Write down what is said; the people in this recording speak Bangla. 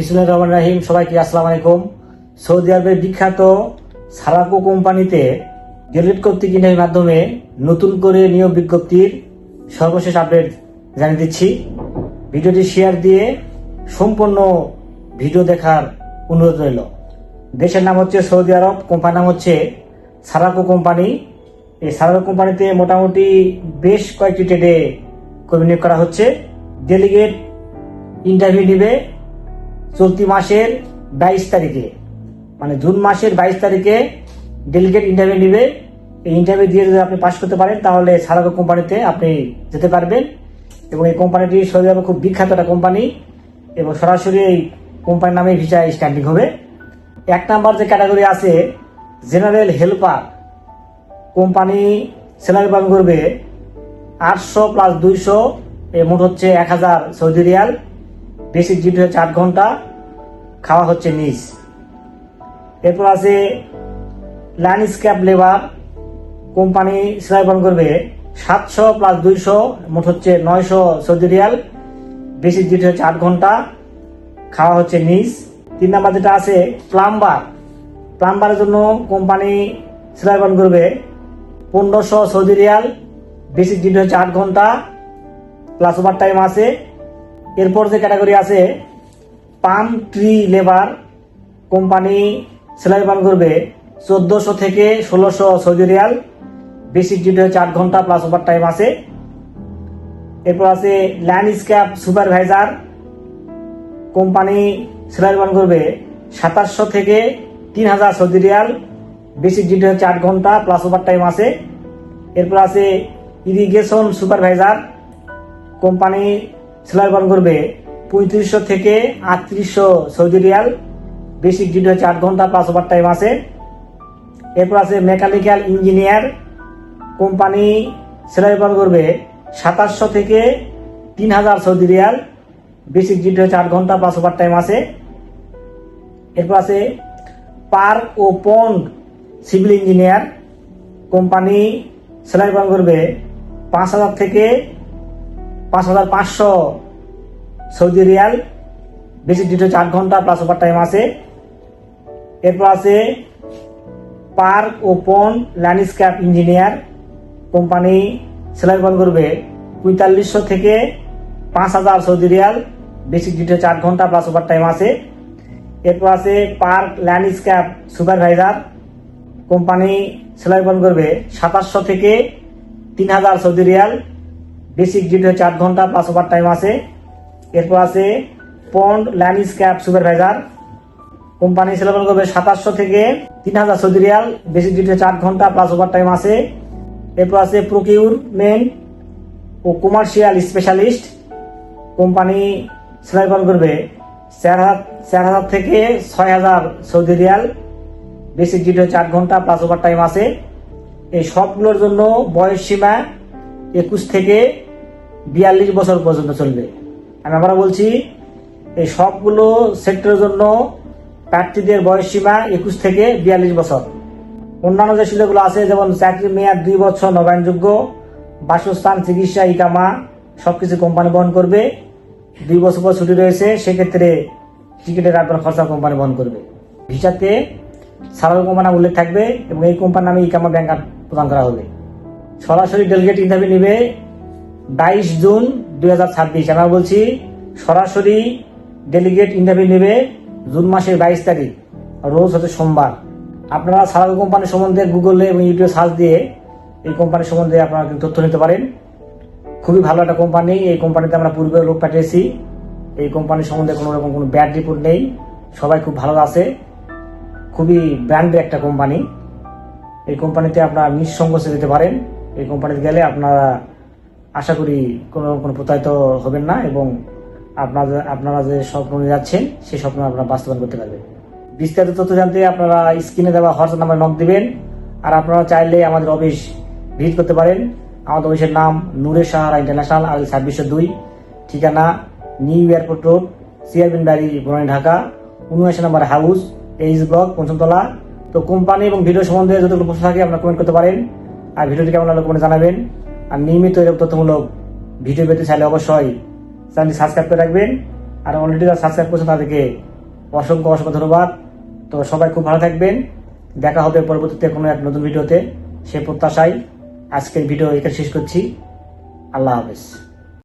বিসমিল্লাহির রহমানির রহিম। সবাইকে আসসালামু আলাইকুম। সৌদি আরবের বিখ্যাত সারাকো কোম্পানিতে ডেলিট কর্তৃক ইন্টারভিউর মাধ্যমে নতুন করে নিয়োগ বিজ্ঞপ্তির সর্বশেষ আপডেট জানিয়ে দিচ্ছি। ভিডিওটি শেয়ার দিয়ে সম্পূর্ণ ভিডিও দেখার অনুরোধ রইল। দেশের নাম হচ্ছে সৌদি আরব, কোম্পানির নাম হচ্ছে সারাকো কোম্পানি। এই সারাকো কোম্পানিতে মোটামুটি বেশ কয়েকটি ট্রেডে কর্মী নিয়োগ করা হচ্ছে। ডেলিগেট ইন্টারভিউ নিবে চলতি মাসের 22 তারিখে, মানে জুন মাসের 22 তারিখে ডেলিগেট ইন্টারভিউ নিবে। এই ইন্টারভিউ দিয়ে যদি আপনি পাস করতে পারেন তাহলে সারাকো কোম্পানিতে আপনি যেতে পারবেন। এবং এই কোম্পানিটি সৌদি আরবে খুব বিখ্যাত একটা কোম্পানি এবং সরাসরি এই কোম্পানির নামে ভিসা স্ট্যান্ডিং হবে। 1 নাম্বার যে ক্যাটাগরি আছে জেনারেল হেল্পার, কোম্পানি স্যালারি প্রদান করবে 800 প্লাস 200, মোট হচ্ছে 1000 সৌদি রিয়াল। বেসিক ডিউটি হচ্ছে 8 ঘন্টা, খাওয়া হচ্ছে নিজ। এরপর আছে ল্যান্ডস্কেপ লেবার, কোম্পানি স্যালারি প্রদান করবে 700 প্লাস 200, মোট হচ্ছে 900 সৌদি রিয়াল। বেসিক ডিউটি হচ্ছে 8 ঘন্টা, খাওয়া হচ্ছে নিজ। 3 নাম্বার যেটা আছে প্লাম্বার, প্লাম্বারের জন্য কোম্পানি স্যালারি প্রদান করবে 1500 সৌদি রিয়াল। বেসিক ডিউটি হচ্ছে 8 ঘন্টা প্লাস ওভার টাইম আছে। এরপর যে ক্যাটাগরি আছে palm tree labour, company salary প্রদান করবে 1400 থেকে 1600 সৌদি রিয়াল। বেসিক ডিউটি হচ্ছে 8 ঘন্টা প্লাস ওভার টাইম আছে। এরপর আছে ল্যান্ডস্কেপ সুপারভাইজার, কোম্পানি স্যালারি প্রদান করবে 2700 থেকে 3000 সৌদি রিয়াল। বেসিক ডিউটি হচ্ছে 8 ঘন্টা প্লাস ওভার টাইম আছে। এরপর আছে ইরিগেশন সুপারভাইজার, কোম্পানি স্যালারি প্রদান করবে 3500 থেকে 3800 সৌদি রিয়াল। বেসিক ডিউটি হচ্ছে 8 ঘন্টা প্লাস ওভার টাইম আছে। এরপর আছে মেকানিক্যাল ইঞ্জিনিয়ার, কোম্পানি স্যালারি প্রদান করবে 2700 থেকে 3000 সৌদি রিয়াল। বেসিক ডিউটি হচ্ছে 8 ঘন্টা প্লাস ওভার টাইম আছে। এরপর আছে পার্ক ও পন্ড সিভিল ইঞ্জিনিয়ার, কোম্পানি স্যালারি প্রদান করবে 5000 থেকে 5500 সৌদি রিয়াল। বেসিক ডিউটি হচ্ছে 8 ঘন্টা প্লাস ওভার টাইম আছে। এরপর আছে পার্ক ও পন্ড ল্যান্ডস্কেপ ইঞ্জিনিয়ার, কোম্পানি স্যালারি প্রদান করবে 4500 থেকে 5000 সৌদি রিয়াল। বেসিক ডিউটি হচ্ছে 8 ঘন্টা প্লাস ওভার টাইম আছে। এরপর আছে park landscape supervisor, company salary প্রদান করবে 2700 থেকে 3000 সৌদি রিয়াল। বেসিক ডিউটি হচ্ছে 8 ঘন্টা প্লাস ওভার টাইম আছে। এরপর আছে পন্ড ল্যান্ডস্কেপ সুপারভাইজার, কোম্পানি স্যালারি প্রদান করবে 2700 থেকে 3000 সৌদি রিয়াল। বেসিক ডিউটি হচ্ছে 8 ঘন্টা প্লাস ওভার টাইম আছে। এরপর আছে প্রকিউরমেন্ট ও কমার্শিয়াল স্পেশালিস্ট, কোম্পানি স্যালারি প্রদান করবে 4000 থেকে 6000 সৌদি রিয়াল। বেসিক ডিউটি হচ্ছে 8 ঘন্টা প্লাস ওভার টাইম আছে। এই সবগুলোর জন্য বয়স সীমা 21 থেকে 42 বছর পর্যন্ত চলবে। আমি আবার বলছি, এই সবগুলো সেক্টরের জন্য প্রার্থীদের বয়স সীমা 21 থেকে 42 বছর। অন্যান্য যে সুযোগগুলো আছে যেমন চাকরির মেয়াদ 2 বছর নবায়নযোগ্য, বাসস্থান, চিকিৎসা, ইকামা সবকিছু কোম্পানি বহন করবে। 2 বছর পর ছুটি রয়েছে, সেক্ষেত্রে টিকিটের আপনার খরচা কোম্পানি বহন করবে। ভিসাতে সারাকো কোম্পানি উল্লেখ থাকবে এবং এই কোম্পানির নামে ইকামা ব্যাংক কার্ড প্রদান করা হবে। সরাসরি ডেলিগেট ইন্টারভিউ নেবে 22 জুন 2026। আমরা বলছি সরাসরি ডেলিগেট ইন্টারভিউ নেবে জুন মাসের 22 তারিখ, রোজ হচ্ছে সোমবার। আপনারা সারাকো কোম্পানি সম্বন্ধে গুগলে এবং ইউটিউবে সার্চ দিয়ে এই কোম্পানি সম্বন্ধে আপনারা কিন্তু তথ্য নিতে পারেন। খুবই ভালো একটা কোম্পানি। এই কোম্পানিতে আমরা পূর্বে লোক পাঠিয়েছি। এই কোম্পানি সম্বন্ধে কোনো রকম কোনো ব্যাড রিপোর্ট নেই, সবাই খুব ভালো আছে। খুবই ব্র্যান্ডের একটা কোম্পানি। এই কোম্পানিতে আপনারা নিঃসংকোচে যেতে পারেন। এই কোম্পানিতে গেলে আপনারা আশা করি কোনো প্রতারিত হবেন না এবং আপনারা যে স্বপ্ন নিয়ে যাচ্ছেন সেই স্বপ্ন আপনারা বাস্তবায়ন করতে পারবেন। বিস্তারিত তথ্য জানতে আপনারা স্ক্রিনে দেওয়া হোয়াটসঅ্যাপ নাম্বারে নক দিবেন। আর আপনারা চাইলে আমাদের অফিস ভিজিট করতে পারেন। আমাদের অফিসের নাম নূরে সাহারা ইন্টারন্যাশনাল, আর 2602, ঠিকানা নিউ এয়ারপোর্ট রোড, চেয়ারম্যান বাড়ি, বনানী, ঢাকা, 79 নম্বর হাউস, এইচ ব্লক, 5ম তলা। তো কোম্পানি এবং ভিডিও সম্বন্ধে যতগুলো প্রশ্ন থাকে আপনারা কমেন্ট করতে পারেন। আর ভিডিওটি কেমন লাগলো কমেন্টে জানাবেন। আর নিয়মিত এরকম তথ্যমূলক ভিডিও পেতে চাইলে অবশ্যই চ্যানেলটি সাবস্ক্রাইব করে রাখবেন। আর অলরেডি যারা সাবস্ক্রাইব করছেন তাদেরকে অসংখ্য অসংখ্য ধন্যবাদ। তো সবাই খুব ভালো থাকবেন, দেখা হবে পরবর্তীতে কোনো এক নতুন ভিডিওতে, সে প্রত্যাশায় আজকের ভিডিও এখানে শেষ করছি। আল্লাহ হাফেজ।